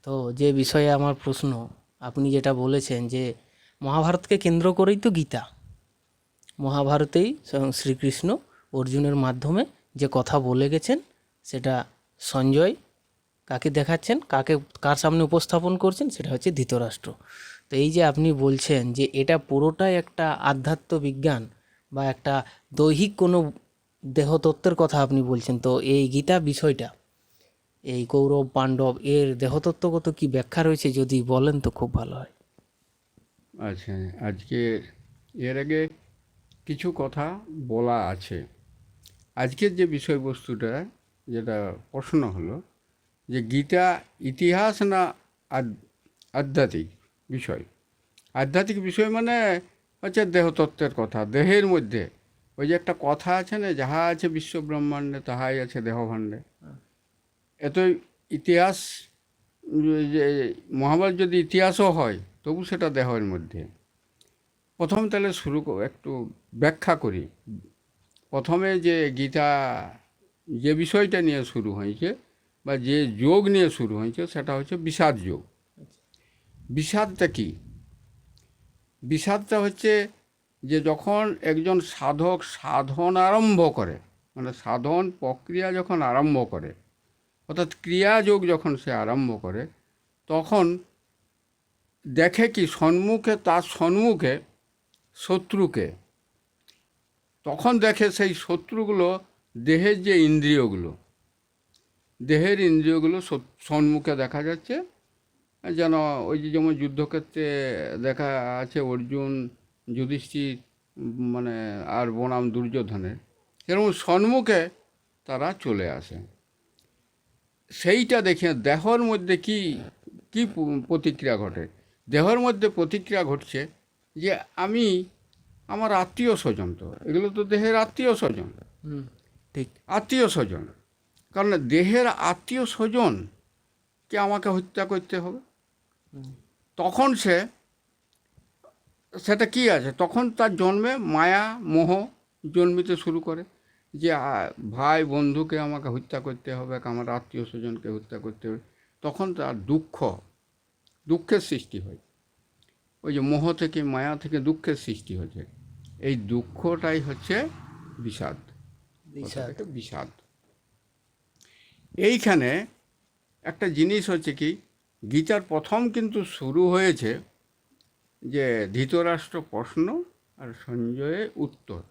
তো যে বিষয়ে আমার প্রশ্ন, আপনি যেটা বলেছেন যে মহাভারতকে কেন্দ্র করেই তো গীতা। মহাভারতেই স্বয়ং শ্রীকৃষ্ণ অর্জুনের মাধ্যমে যে কথা বলে গেছেন, সেটা সঞ্জয় কাকে দেখাচ্ছেন, কার সামনে উপস্থাপন করছেন, সেটা হচ্ছে ধৃতরাষ্ট্র। তো এই যে আপনি বলছেন যে এটা পুরোটাই একটা আধ্যাত্ম বিজ্ঞান বা একটা দৈহিক কোনো দেহতত্ত্বের কথা আপনি বলছেন, তো এই গীতা বিষয়টা, এই কৌরব পাণ্ডব এর দেহতত্ত্বগত কি ব্যাখ্যা রয়েছে, যদি বলেন তো খুব ভালো হয়। আচ্ছা, আজকে এর আগে কিছু কথা বলা আছে। আজকের যে বিষয়বস্তুটা, যেটা প্রশ্ন হলো যে গীতা ইতিহাস না আধ্যাত্মিক বিষয়। আধ্যাত্মিক বিষয় মানে হচ্ছে দেহতত্ত্বের কথা, দেহের মধ্যে। ওই যে একটা কথা আছে না, যাহা আছে বিশ্ব ব্রহ্মাণ্ডে তাহাই আছে দেহভাণ্ডে। এত ইতিহাস, যে মহাভারত যদি ইতিহাসও হয় তবু সেটা দেহের মধ্যে। প্রথম তাহলে একটু ব্যাখ্যা করি। প্রথমে যে গীতা যে বিষয়টা নিয়ে শুরু হয়েছে বা যে যোগ নিয়ে শুরু হয়েছে সেটা হচ্ছে বিষাদ যোগ। বিষাদটা কি? বিষাদটা হচ্ছে যে যখন একজন সাধক সাধন আরম্ভ করে, মানে সাধন প্রক্রিয়া যখন আরম্ভ করে, অর্থাৎ ক্রিয়াযোগ যখন সে আরম্ভ করে, তখন দেখে কি তার সম্মুখে শত্রুকে। তখন দেখে সেই শত্রুগুলো দেহের যে ইন্দ্রিয়গুলো, দেহের ইন্দ্রিয়গুলো সম্মুখে দেখা যাচ্ছে। যেন ওই যে যেমন যুদ্ধক্ষেত্রে দেখা আছে অর্জুন, যুধিষ্ঠির, মানে আর বনাম দুর্যোধনের, এরকম সম্মুখে তারা চলে আসে। সেইটা দেখে দেহর মধ্যে কি কি প্রতিক্রিয়া ঘটে। দেহর মধ্যে প্রতিক্রিয়া ঘটছে যে আমি, আমার আত্মীয় স্বজন, তো এগুলো তো দেহের আত্মীয় স্বজন, হুম, ঠিক। আত্মীয় স্বজন। কারণ দেহের আত্মীয় স্বজনকে আমাকে হত্যা করতে হবে। তখন সেটা কি আছে, তখন তার জন্মে মায়া মোহ জন্মিতে শুরু করে যে ভাই বন্ধুকে আমাকে হত্যা করতে হবে, আমার আত্মীয় স্বজনকে হত্যা করতে হবে। তখন তার দুঃখের সৃষ্টি হয়। ওই যে মোহ থেকে, মায়া থেকে দুঃখের সৃষ্টি হচ্ছে। এই দুঃখটাই হচ্ছে বিষাদ, বিষাদ। কথাটাকে বিষাদ। এইখানে একটা জিনিস হচ্ছে কি, গীতার প্রথম কিন্তু শুরু হয়েছে যে ধৃতরাষ্ট্র প্রশ্ন আর সঞ্জয়ের উত্তর।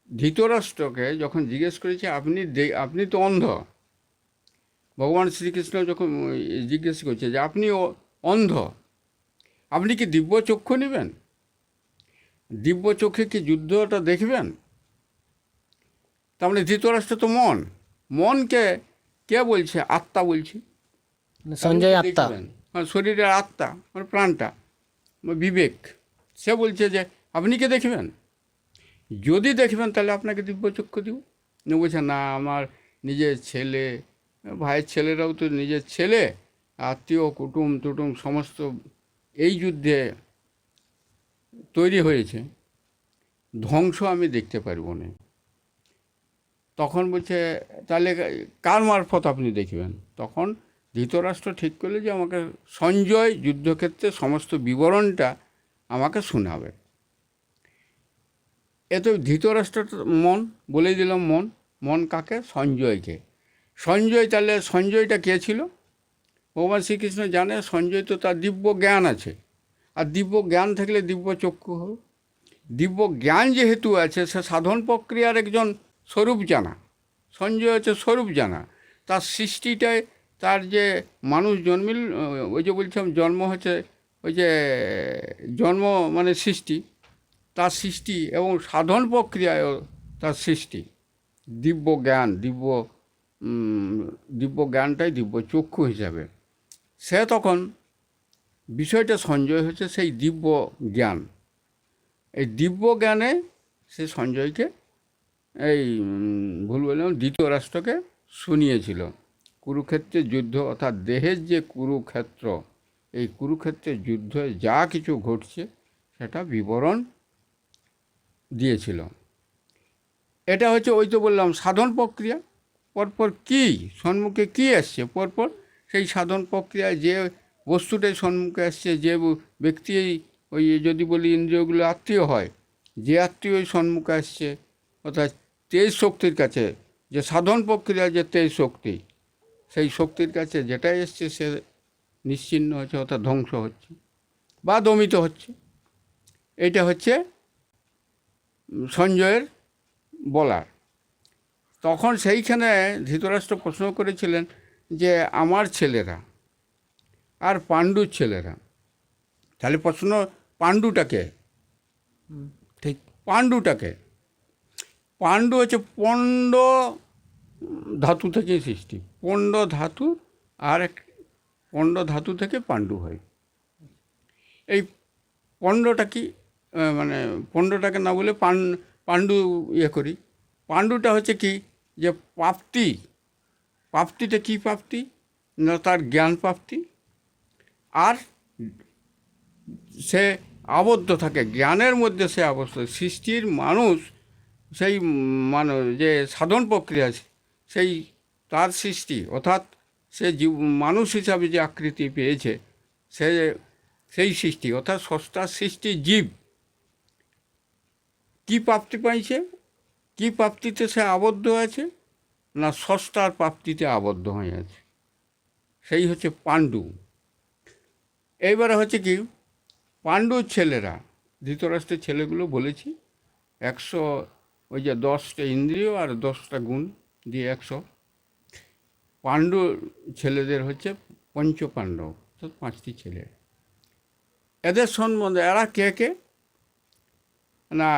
ধৃতরাষ্ট্রকে যখন জিজ্ঞেস করেছে আপনি তো অন্ধ, ভগবান শ্রীকৃষ্ণ যখন জিজ্ঞেস করছে যে আপনি অন্ধ, আপনি কি দিব্য চক্ষু নেবেন, দিব্য চোখে কি যুদ্ধটা দেখবেন? তার মানে ধৃতরাষ্ট্র তো মনকে কে বলছে? আত্মা বলছে। মানে আপনি সঞ্জয় কি আত্মা। দেখবেন? মানে শরীরের আত্মা, মানে প্রাণটা, মানে বিবেক। সে বলছে যে আপনি কি দেখবেন, যদি দেখবেন তাহলে আপনাকে দিব্যচক্ষু দিব। উনি বলছে না, আমার নিজের ছেলে, ভাইয়ের ছেলেরাও তো নিজের ছেলে, আত্মীয় কুটুম টুটুম সমস্ত এই যুদ্ধে তৈরি হয়েছে, ধ্বংস আমি দেখতে পারবো না। তখন বলছে তাহলে কার মারফত আপনি দেখবেন? তখন ধৃতরাষ্ট্র ঠিক করলে যে আমাকে সঞ্জয় যুদ্ধক্ষেত্রে সমস্ত বিবরণটা আমাকে শোনাবে। এত ধৃতরাষ্ট্র মন, বলেই দিলাম মন। মন কাকে? সঞ্জয়কে। সঞ্জয়, তাহলে সঞ্জয়টা কে ছিল? ভগবান শ্রীকৃষ্ণ জানে সঞ্জয় তো তার দিব্য জ্ঞান আছে, আর দিব্য জ্ঞান থাকলে দিব্য চক্ষু হবে। দিব্য জ্ঞান যেহেতু আছে, সে সাধন প্রক্রিয়ার একজন স্বরূপ জানা। সঞ্জয় হচ্ছে স্বরূপ জানা। তার সৃষ্টিটায়, তার যে মানুষ জন্মিল, ওই যে বলছিলাম জন্ম হচ্ছে, ওই যে জন্ম মানে সৃষ্টি, তার সৃষ্টি এবং সাধন প্রক্রিয়ায়ও তার সৃষ্টি। দিব্য জ্ঞান, দিব্য জ্ঞানটাই দিব্য চক্ষু হিসাবে। সে তখন বিষয়টা সঞ্জয় হচ্ছে সেই দিব্য জ্ঞান। এই দিব্য জ্ঞানে সে সঞ্জয়কে, এই ভুল বললাম, ধৃতরাষ্ট্রকে শুনিয়েছিল কুরুক্ষেত্রের যুদ্ধ, অর্থাৎ দেহের যে কুরুক্ষেত্র, এই কুরুক্ষেত্রের যুদ্ধে যা কিছু ঘটছে সেটা বিবরণ দিয়েছিল। এটা হচ্ছে ওই তো বললাম সাধন প্রক্রিয়া। পরপর কি সম্মুখে কি আসছে, পরপর সেই সাধন প্রক্রিয়ায় যে বস্তুটাই সম্মুখে আসছে, যে ব্যক্তি ওই যদি বলি ইন্দ্রিয়গুলো আত্মীয় হয়, যে আত্মীয় সম্মুখে আসছে, অর্থাৎ তেজ শক্তির কাছে, যে সাধন প্রক্রিয়ায় যে তেজ শক্তি, সেই শক্তির কাছে যেটাই এসছে সে নিশ্চিহ্ন হচ্ছে, অর্থাৎ ধ্বংস হচ্ছে বা দমিত হচ্ছে। এটা হচ্ছে সঞ্জয়ের বলার। তখন সেইখানে ধৃতরাষ্ট্র প্রশ্ন করেছিলেন যে আমার ছেলেরা আর পাণ্ডুর ছেলেরা, তাহলে প্রশ্ন পাণ্ডুটাকে, ঠিক। পাণ্ডুটাকে, পাণ্ডু হচ্ছে পণ্ড ধাতু থেকে সৃষ্টি, পণ্ড ধাতু, আর এক পণ্ড ধাতু থেকে পাণ্ডু হয়। এই পণ্ডটা কি, মানে পণ্ডটাকে না বলে পাণ্ডু ইয়ে করি। পাণ্ডুটা হচ্ছে কি, যে প্রাপ্তি, প্রাপ্তিটা কি প্রাপ্তি না, তার জ্ঞান প্রাপ্তি, আর সে আবদ্ধ থাকে জ্ঞানের মধ্যে, সে আবদ্ধ। সৃষ্টির মানুষ সেই যে সাধন প্রক্রিয়া, সেই তার সৃষ্টি, অর্থাৎ সে মানুষ হিসাবে যে আকৃতি পেয়েছে, সেই সৃষ্টি, অর্থাৎ স্রষ্টার সৃষ্টি জীব কি প্রাপ্তি পাইছে, কি প্রাপ্তিতে সে আবদ্ধ আছে না, স্রষ্টার প্রাপ্তিতে আবদ্ধ হয়ে আছে, সেই হচ্ছে পাণ্ডু। এইবারে হচ্ছে কি, পাণ্ডুর ছেলেরা, ধৃতরাষ্ট্রের ছেলেগুলো বলেছি 100, ওই যে 10টা ইন্দ্রিয় আর 10টা গুণ দিয়ে 100। পাণ্ডুর ছেলেদের হচ্ছে পঞ্চপাণ্ডব, অর্থাৎ 5টি ছেলে। এদের সম্বন্ধে এরা কে কে না,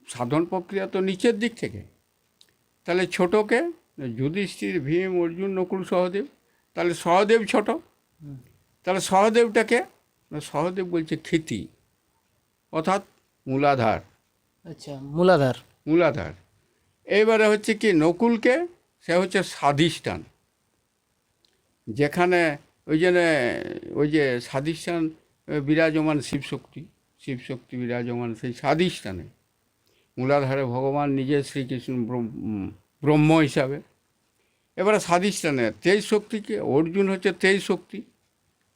সাধন প্রক্রিয়া তো নিচের দিক থেকে, তাহলে ছোটকে যুধিষ্ঠির, ভীম, অর্জুন, নকুল, সহদেব, তাহলে সহদেব ছোট, তাহলে সহদেবটাকে, সহদেব বলছে ক্ষিতি, অর্থাৎ মূলাধার। আচ্ছা, মূলাধার। মূলাধার। এইবারে হচ্ছে কি, নকুলকে, সে হচ্ছে স্বাধিষ্ঠান, যেখানে ওই যে স্বাধিষ্ঠান বিরাজমান শিবশক্তি, শিবশক্তি বিরাজমান সেই স্বাধিষ্ঠানে, মূলাধারে ভগবান নিজে শ্রীকৃষ্ণ ব্রহ্ম হিসাবে। এবারে স্বাধিষ্ঠানে তেজ শক্তিকে, অর্জুন হচ্ছে তেজ শক্তি,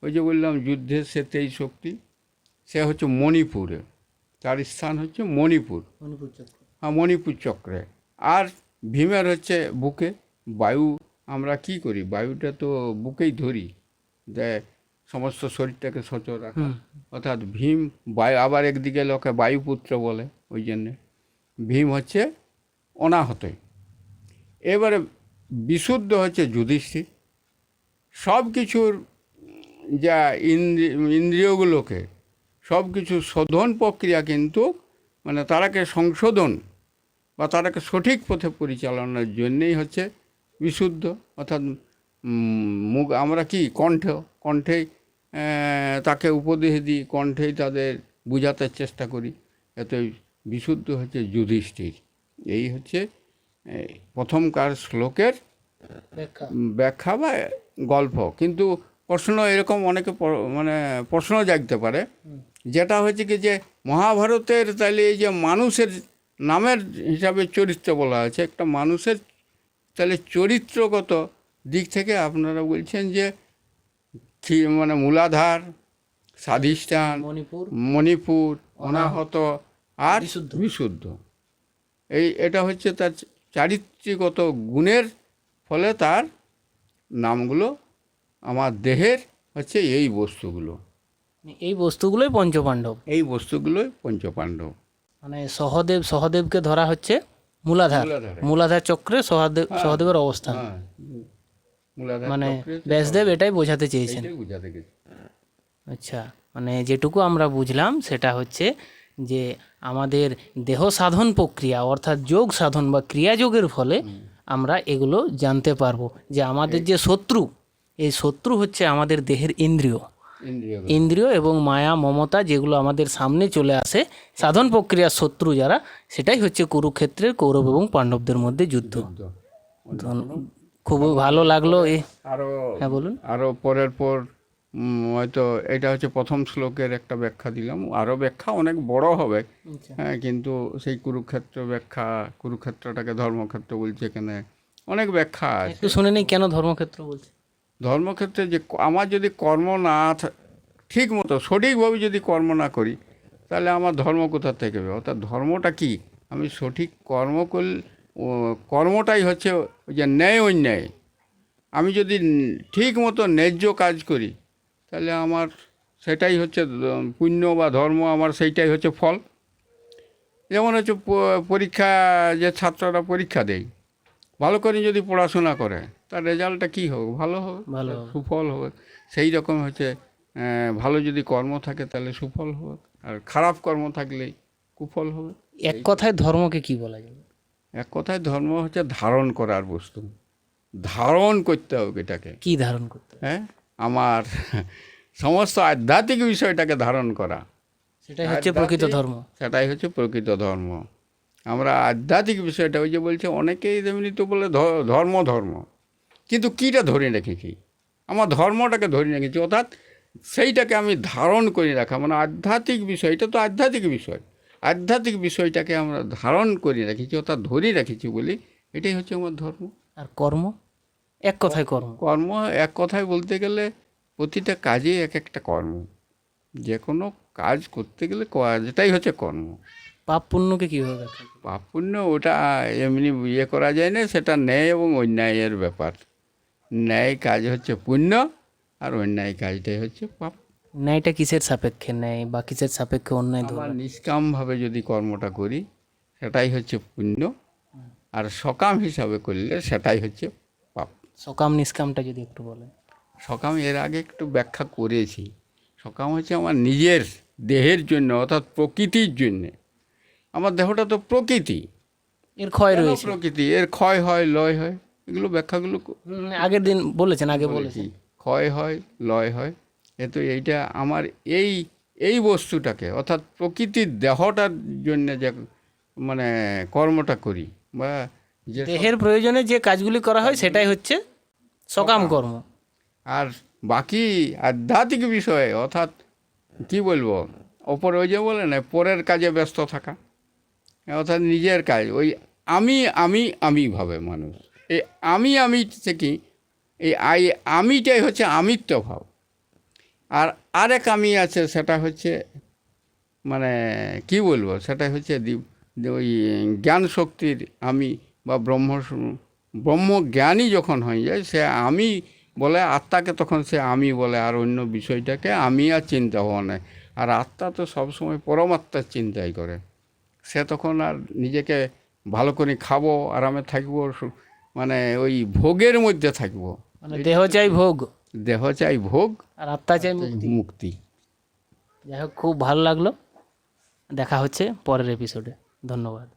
ওই যে বললাম যুদ্ধের সে তেজ শক্তি, সে হচ্ছে মণিপুরে, তার স্থান হচ্ছে মণিপুর, মণিপুর চক্র। হ্যাঁ, মণিপুর চক্রে। আর ভীমের হচ্ছে বুকে, বায়ু, আমরা কি করি, বায়ুটা তো বুকেই ধরি, যে সমস্ত শরীরটাকে সচল রাখা, অর্থাৎ ভীম বায়ু। আবার একদিকে লোকে বায়ুপুত্র বলে, ওই জন্যে ভীম হচ্ছে অনাহতই। এবারে বিশুদ্ধ হচ্ছে যুধিষ্ঠির, সব কিছুর যা ইন্দ্রিয়গুলোকে, সব কিছু শোধন প্রক্রিয়া, কিন্তু মানে তারাকে সংশোধন বা তারাকে সঠিক পথে পরিচালনার জন্যেই হচ্ছে বিশুদ্ধ, অর্থাৎ মুখ, আমরা কি কণ্ঠেই তাকে উপদেশ দিই, কণ্ঠেই তাদের বোঝাতে চেষ্টা করি, এতই বিশুদ্ধ হচ্ছে যুধিষ্ঠির। এই হচ্ছে প্রথমকার শ্লোকের ব্যাখ্যা বা গল্প। কিন্তু প্রশ্ন এরকম অনেকে মানে প্রশ্ন জাগতে পারে, যেটা হচ্ছে কি, যে মহাভারতের তাহলে এই যে মানুষের নামের হিসাবে চরিত্র বলা আছে, একটা মানুষের তাহলে চরিত্রগত দিক থেকে আপনারা বলছেন যে মানে মূলাধার, স্বাধিষ্ঠান, মণিপুর, অনাহত আর বিশুদ্ধ, এটা হচ্ছে তার চারিত্রিকগত গুণের ফলে তার নামগুলো, আমার দেহের হচ্ছে এই বস্তুগুলো, এই বস্তুগুলোই পঞ্চপাণ্ডব। এই বস্তুগুলোই পঞ্চপাণ্ডব। মানে সহদেবকে ধরা হচ্ছে মূলাধার, মূলাধার চক্রে সহদেবের অবস্থান। মানে ব্যাসদেব এটাই বোঝাতে চেয়েছেন। আচ্ছা, মানে যেটুকু আমরা বুঝলাম সেটা হচ্ছে যে আমাদের দেহ সাধন প্রক্রিয়া, অর্থাৎ যোগ সাধন বা ক্রিয়াযোগের ফলে আমরা এগুলো জানতে পারবো, যে আমাদের যে শত্রু, এই শত্রু হচ্ছে আমাদের দেহের ইন্দ্রিয় এবং মায়া, মমতা, যেগুলো আমাদের সামনে চলে আসে, সাধন প্রক্রিয়ার শত্রু যারা, সেটাই হচ্ছে কুরুক্ষেত্রের কৌরব এবং পাণ্ডবদের মধ্যে যুদ্ধ। খুব ভালো লাগলো। হ্যাঁ বলুন। আরও পরের পর হয়তো এটা হচ্ছে প্রথম শ্লোকের একটা ব্যাখ্যা দিলাম, আরও ব্যাখ্যা অনেক বড় হবে, হ্যাঁ, কিন্তু সেই কুরুক্ষেত্র ব্যাখ্যা, কুরুক্ষেত্রটাকে ধর্মক্ষেত্র বলছে, এখানে অনেক ব্যাখ্যা আছে। একটু শুনে নেই কেন ধর্মক্ষেত্র বলছে। ধর্মক্ষেত্রে যে আমার যদি কর্ম না ঠিক মতো সঠিকভাবে যদি কর্ম না করি, তাহলে আমার ধর্ম কোথা থেকে হবে? অর্থাৎ ধর্মটা কি? আমি সঠিক কর্ম করলে কর্মটাই হচ্ছে ওই যে ন্যায় অন্যায়। আমি যদি ঠিক মতো ন্যায্য কাজ করি, তাহলে আমার সেটাই হচ্ছে পুণ্য বা ধর্ম, আমার সেইটাই হচ্ছে ফল। যেমন হচ্ছে পরীক্ষা, যে ছাত্ররা পরীক্ষা দেয়, ভালো করে যদি পড়াশোনা করে, তার রেজাল্টটা কী হবে? ভালো হবে, ভালো হবে। সুফল হবে। সেই রকম হচ্ছে ভালো যদি কর্ম থাকে তাহলে সুফল হবে, আর খারাপ কর্ম থাকলে কুফল হবে। এক কথায় ধর্মকে কি বলা যাবে? এক কথায় ধর্ম হচ্ছে ধারণ করার বস্তু। ধারণ করতে হবে এটাকে, কি ধারণ করতে হবে? হ্যাঁ, আমার সমস্ত আধ্যাত্মিক বিষয়টাকে ধারণ করা, সেটাই হচ্ছে প্রকৃত ধর্ম। সেটাই হচ্ছে প্রকৃত ধর্ম। আমরা আধ্যাত্মিক বিষয়টা, ওই যে বলছে অনেকেই তেমনি তো বলে ধর্ম ধর্ম, কিন্তু কীটা ধরে রেখেছি? আমার ধর্মটাকে ধরে রেখেছি, অর্থাৎ সেইটাকে আমি ধারণ করে রাখা, মানে আধ্যাত্মিক বিষয়। এটা তো আধ্যাত্মিক বিষয়, আধ্যাত্মিক বিষয়টাকে আমরা ধারণ করে রেখেছি, অর্থাৎ ধরে রেখেছি বলি, এটাই হচ্ছে আমার ধর্ম। আর কর্ম, এক কথায় কর্ম। কর্ম এক কথায় বলতে গেলে প্রতিটা কাজে এক একটা কর্ম। যে কোনো কাজ করতে গেলে কাজটাই হচ্ছে কর্ম। পাপ পুণ্যকে কীভাবে ব্যাখ্যা করবে? পাপ পুণ্য ওটা এমনি ইয়ে করা যায় না, সেটা ন্যায় এবং অন্যায়ের ব্যাপার। ন্যায় কাজ হচ্ছে পুণ্য, আর অন্যায় কাজটাই হচ্ছে পাপ। ন্যায়টা কিসের সাপেক্ষে ন্যায় বা কিসের সাপেক্ষে অন্যায় আমার ধরবে? নিষ্কামভাবে যদি কর্মটা করি, সেটাই হচ্ছে পুণ্য, আর সকাম হিসাবে করলে সেটাই হচ্ছে পাপ। সকাম নিষ্কামটা যদি একটু বলেন। সকাম এর আগে একটু ব্যাখ্যা করেছি। সকাম হচ্ছে আমার নিজের দেহের জন্য, অর্থাৎ প্রকৃতির জন্যে। আমার দেহটা তো প্রকৃতি, এর ক্ষয় কেন রয়েছে। প্রকৃতি, এর ক্ষয় হয়, লয় হয়, এগুলো ব্যাখ্যাগুলো আগের দিন বলেছেন, আগে বলেছি। বলেছেন। ক্ষয় হয়, লয় হয়। তো এইটা আমার এই বস্তুটাকে, অর্থাৎ প্রকৃতির দেহটার জন্য যে মানে কর্মটা করি, বা যে দেহের প্রয়োজনে যে কাজগুলি করা হয় সেটাই হচ্ছে সকাম কর্ম। আর বাকি আধ্যাত্মিক বিষয়ে, অর্থাৎ কি বলবো, ওপর ওই যে বলে না, পরের কাজে ব্যস্ত থাকা, অর্থাৎ নিজের কাজ, ওই আমি ভাবে মানুষ। এই আমি থেকে এই আমিটাই হচ্ছে আমিত্ব ভাব। আর আরেক আমি আছে, সেটা হচ্ছে মানে কি বলবো, সেটা হচ্ছে ওই জ্ঞান শক্তির আমি, বা ব্রহ্মজ্ঞানী যখন হয়ে যায়, সে আমি বলে, আত্মাকে তখন সে আমি বলে, আর অন্য বিষয়টাকে আমি আর চিন্তা ভাবনা। আর আত্মা তো সবসময় পরমাত্মার চিন্তাই করে। সে তখন আর নিজেকে ভালো করে খাবো, আরামে থাকবো, মানে ওই ভোগের মধ্যে থাকবো। মানে দেহ চাই ভোগ, দেহ চাই ভোগ, আর আত্মা চাই মুক্তি। মুক্তি। যাই হোক, খুব ভালো লাগলো। দেখা হচ্ছে পরের এপিসোডে। ধন্যবাদ।